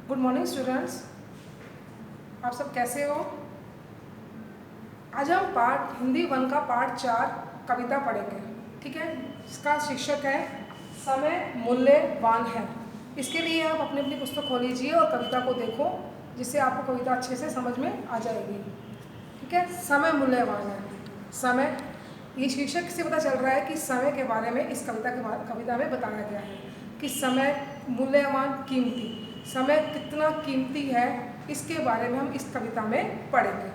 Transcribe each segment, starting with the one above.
Good morning students. आप सब कैसे हो? आज हम पाठ हिंदी 1 का पाठ 4 कविता पढ़ेंगे। ठीक है, इसका शीर्षक है समय मूल्यवान है। इसके लिए आप अपनी अपनी पुस्तक खोल लीजिए और कविता को देखो, जिससे आपको कविता अच्छे से समझ में आ जाएगी। ठीक है, समय मूल्यवान है। समय, ये शीर्षक से पता चल रहा है कि समय के बारे में इस कविता में बताया गया है कि समय मूल्यवान, कीमती, समय कितना कीमती है, इसके बारे में हम इस कविता में पढ़ेंगे।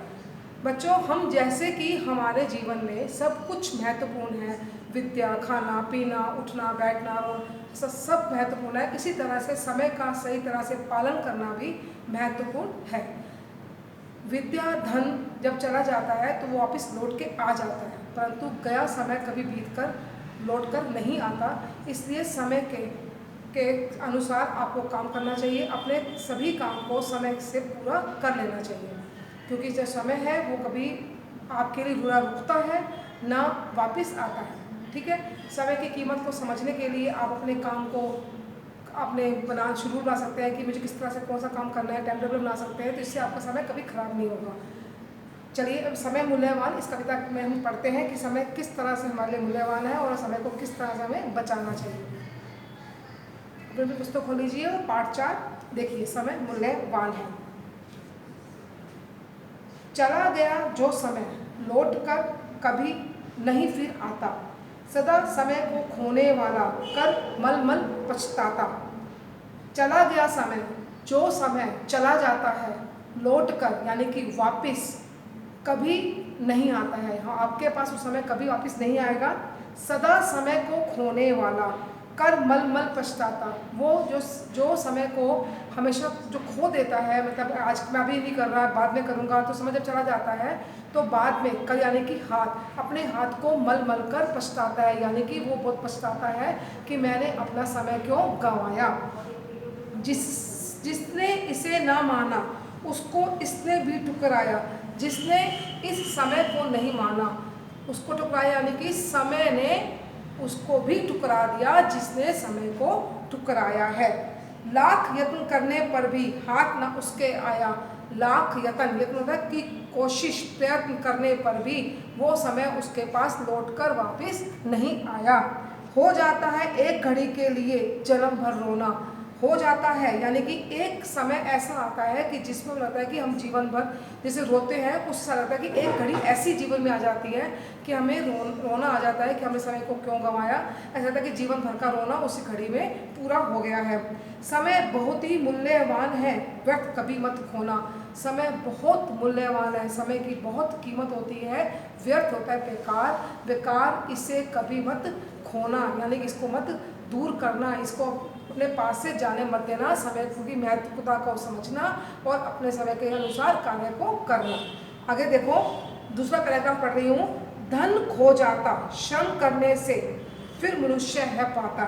बच्चों, हम जैसे कि हमारे जीवन में सब कुछ महत्वपूर्ण है, विद्या, खाना पीना, उठना बैठना और सब महत्वपूर्ण है, इसी तरह से समय का सही तरह से पालन करना भी महत्वपूर्ण है। विद्या, धन जब चला जाता है तो वो वापस लौट के आ जाता है, परंतु गया समय कभी बीत कर लौट कर नहीं आता। इसलिए समय के अनुसार आपको काम करना चाहिए। अपने सभी काम को समय से पूरा कर लेना चाहिए, क्योंकि जो समय है वो कभी आपके लिए बुरा रुकता है ना वापस आता है। ठीक है, समय की कीमत को समझने के लिए आप अपने काम को अपने शुरू बना सकते हैं कि मुझे किस तरह से कौन सा काम करना है, टाइम टेबल बना सकते हैं, तो इससे आपका समय कभी खराब नहीं होगा। चलिए, अब समय मूल्यवान इस कविता में हम पढ़ते हैं कि समय किस तरह से हमारे लिए मूल्यवान है और समय को किस तरह से हमें बचाना चाहिए। अपनी पुस्तक खोल लीजिए और पाठ 4 देखिए, समय मूल्यवान है। चला गया जो समय लौट कर कभी नहीं फिर आता, सदा समय को खोने वाला कर मल मल पछताता। चला गया समय, जो समय चला जाता है लौट कर, यानी कि वापस कभी नहीं आता है। हाँ, आपके पास उस समय कभी वापस नहीं आएगा। सदा समय को खोने वाला कर मल मल पछताता, वो जो समय को हमेशा जो खो देता है, मतलब आज मैं अभी नहीं कर रहा, बाद में करूँगा, तो समय जब चला जाता है तो बाद में कल, यानी कि अपने हाथ को मल मल कर पछताता है, यानी कि वो बहुत पछताता है कि मैंने अपना समय क्यों गंवाया। जिसने इसे ना माना उसको इसने भी ठुकराया, जिसने इस समय को नहीं माना उसको ठुकराया, यानी कि समय ने उसको भी ठुकरा दिया जिसने समय को ठुकराया है। लाख यत्न करने पर भी हाथ ना उसके आया। लाख यत्न होता है कि कोशिश, प्रयत्न करने पर भी वो समय उसके पास लौटकर वापस नहीं आया। हो जाता है एक घड़ी के लिए जन्म भर रोना। हो जाता है यानी कि एक समय ऐसा आता है कि जिसमें लगता है कि हम जीवन भर जैसे रोते हैं, उससे लगता है कि एक घड़ी ऐसी जीवन में आ जाती है कि हमें रोना आ जाता है कि हमने समय को क्यों गंवाया। ऐसा लगता है कि जीवन भर का रोना उसी घड़ी में पूरा हो गया है। समय बहुत ही मूल्यवान है, व्यर्थ कभी मत खोना। समय बहुत मूल्यवान है, समय की बहुत कीमत होती है, व्यर्थ होता है, बेकार बेकार, इसे कभी मत खोना, यानी कि इसको मत दूर करना, इसको अपने पास से जाने मत देना। समय की महत्वता को समझना और अपने समय के अनुसार कार्य को करना। आगे देखो, दूसरा पैराग्राफ पढ़ रही हूँ। धन खो जाता श्रम करने से फिर मनुष्य है पाता।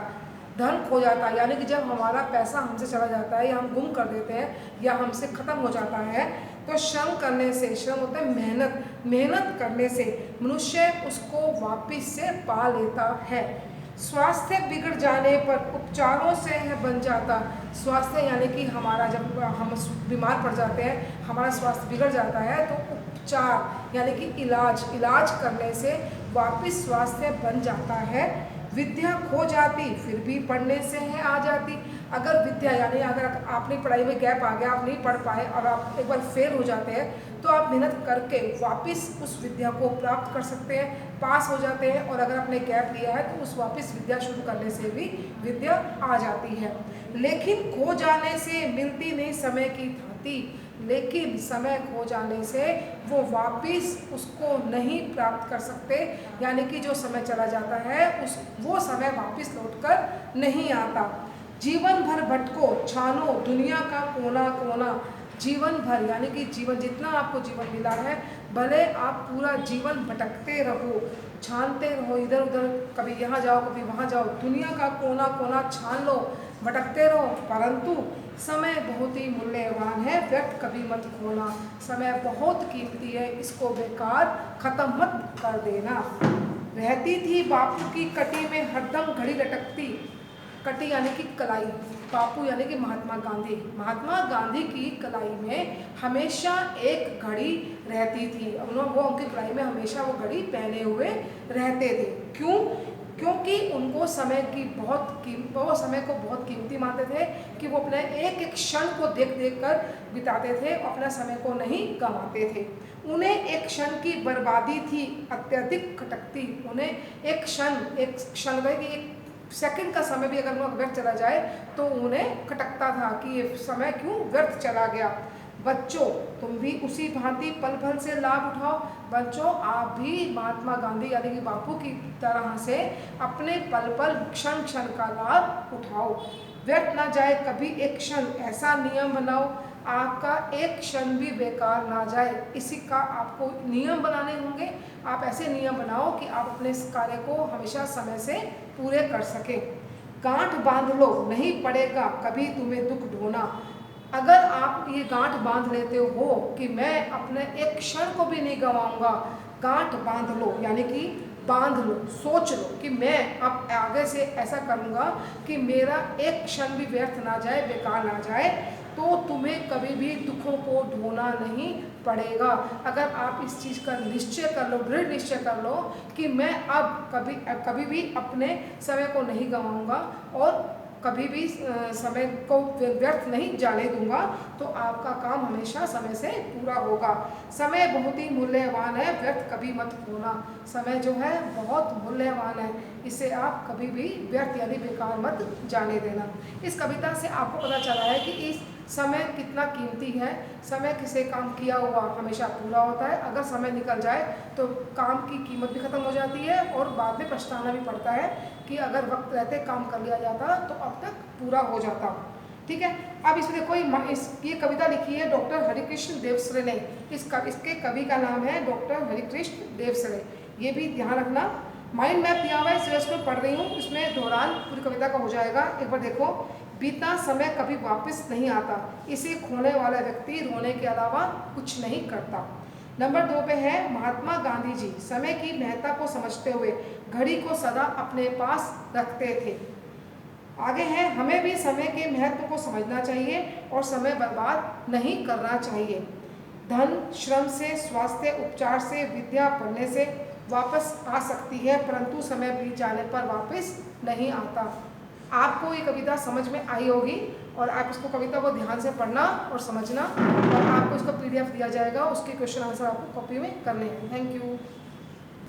धन खो जाता यानी कि जब हमारा पैसा हमसे चला जाता है या हम गुम कर देते हैं या हमसे खत्म हो जाता है, तो श्रम करने से, श्रम होता है मेहनत, मेहनत करने से मनुष्य उसको वापिस से पा लेता है। स्वास्थ्य बिगड़ जाने पर उपचारों से है बन जाता। स्वास्थ्य यानी कि हमारा जब हम बीमार पड़ जाते हैं, हमारा स्वास्थ्य बिगड़ जाता है, तो उपचार यानी कि इलाज करने से वापस स्वास्थ्य बन जाता है। विद्या खो जाती फिर भी पढ़ने से है आ जाती। अगर विद्या यानी अगर आपने पढ़ाई में गैप आ गया, आप नहीं पढ़ पाए और आप एक बार फेल हो जाते हैं, तो आप मेहनत करके वापस उस विद्या को प्राप्त कर सकते हैं, पास हो जाते हैं। और अगर आपने गैप लिया है तो उस वापस विद्या शुरू करने से भी विद्या आ जाती है। लेकिन खो जाने से मिलती नहीं समय की भांति, लेकिन समय खो जाने से वो वापस उसको नहीं प्राप्त कर सकते, यानी कि जो समय चला जाता है वो समय वापस लौटकर नहीं आता। जीवन भर भटको छानो दुनिया का कोना कोना। जीवन भर यानी कि जीवन, जितना आपको जीवन मिला है, भले आप पूरा जीवन भटकते रहो, छानते रहो इधर उधर, कभी यहाँ जाओ कभी वहाँ जाओ, दुनिया का कोना कोना छान लो, भटकते रहो, परंतु समय बहुत ही मूल्यवान है, व्यर्थ कभी मत खोना। समय बहुत कीमती है, इसको बेकार खत्म मत कर देना। रहती थी बापू की कटी में हरदम घड़ी लटकती। कटी यानी कि कलाई, बापू यानी कि महात्मा गांधी। महात्मा गांधी की कलाई में हमेशा एक घड़ी रहती थी। वो उनकी कलाई में हमेशा वो घड़ी पहने हुए रहते थे। क्यों? क्योंकि उनको समय की वो समय को बहुत कीमती मानते थे कि वो अपने एक एक क्षण को देख देख कर बिताते थे, अपना समय को नहीं गंवाते थे। उन्हें एक क्षण की बर्बादी थी अत्यधिक खटकती। उन्हें एक क्षण एक सेकंड का समय भी अगर उनका व्यर्थ चला जाए तो उन्हें खटकता था कि ये समय क्यों व्यर्थ चला गया। बच्चों, तुम भी उसी भांति पल पल से लाभ उठाओ। बच्चों, आप भी महात्मा गांधी यानी कि बापू की तरह से अपने पल पल क्षण क्षण का लाभ उठाओ। व्यर्थ ना जाए कभी एक क्षण, ऐसा नियम बनाओ आपका एक क्षण भी बेकार ना जाए। इसी का आपको नियम बनाने होंगे। आप ऐसे नियम बनाओ कि आप अपने इस कार्य को हमेशा समय से पूरे कर सकें। गांठ बांध लो, नहीं पड़ेगा कभी तुम्हें दुख ढोना। अगर आप ये गांठ बांध लेते हो कि मैं अपने एक क्षण को भी नहीं गंवाऊंगा, गांठ बांध लो यानी कि बांध लो, सोच लो कि मैं अब आगे से ऐसा करूंगा कि मेरा एक क्षण भी व्यर्थ ना जाए, बेकार ना जाए, तो तुम्हें कभी भी दुखों को ढोना नहीं पड़ेगा। अगर आप इस चीज़ का निश्चय कर लो, दृढ़ निश्चय कर लो कि मैं अब कभी भी अपने समय को नहीं गंवाऊंगा और कभी भी समय को व्यर्थ नहीं जाने दूंगा, तो आपका काम हमेशा समय से पूरा होगा। समय बहुत ही मूल्यवान है, व्यर्थ कभी मत खोना। समय जो है बहुत मूल्यवान है, इसे आप कभी भी व्यर्थ यानी बेकार मत जाने देना। इस कविता से आपको पता चला है कि इस समय कितना कीमती है। समय किसी काम किया हुआ हमेशा पूरा होता है। अगर समय निकल जाए तो काम की कीमत भी खत्म हो जाती है और बाद में पछताना भी पड़ता है कि अगर वक्त रहते काम कर लिया जाता तो अब तक पूरा हो जाता। ठीक है, अब इसमें देखो ये कविता लिखी है डॉक्टर हरिकृष्ण देवसरे ने। इसके कवि का नाम है डॉक्टर हरिकृष्ण देवसरे। ये भी ध्यान रखना। माइंड मैप दिया हुआ है, सिलेबस में पढ़ रही हूँ, इसमें दौरान पूरी कविता का हो जाएगा। एक बार देखो। बीता समय कभी वापस नहीं आता, इसे खोने वाला व्यक्ति रोने के अलावा कुछ नहीं करता। नंबर 2 पे है महात्मा गांधी जी समय की महत्ता को समझते हुए घड़ी को सदा अपने पास रखते थे। आगे है हमें भी समय के महत्व को समझना चाहिए और समय बर्बाद नहीं करना चाहिए। धन, श्रम से, स्वास्थ्य, उपचार से, विद्या पढ़ने से वापस आ सकती है, परंतु समय बीत जाने पर वापस नहीं आता। आपको ये कविता समझ में आई होगी और आप इसको कविता को ध्यान से पढ़ना और समझना, और आपको इसका PDF दिया जाएगा, उसके क्वेश्चन आंसर आपको कॉपी में करने हैं। Thank you.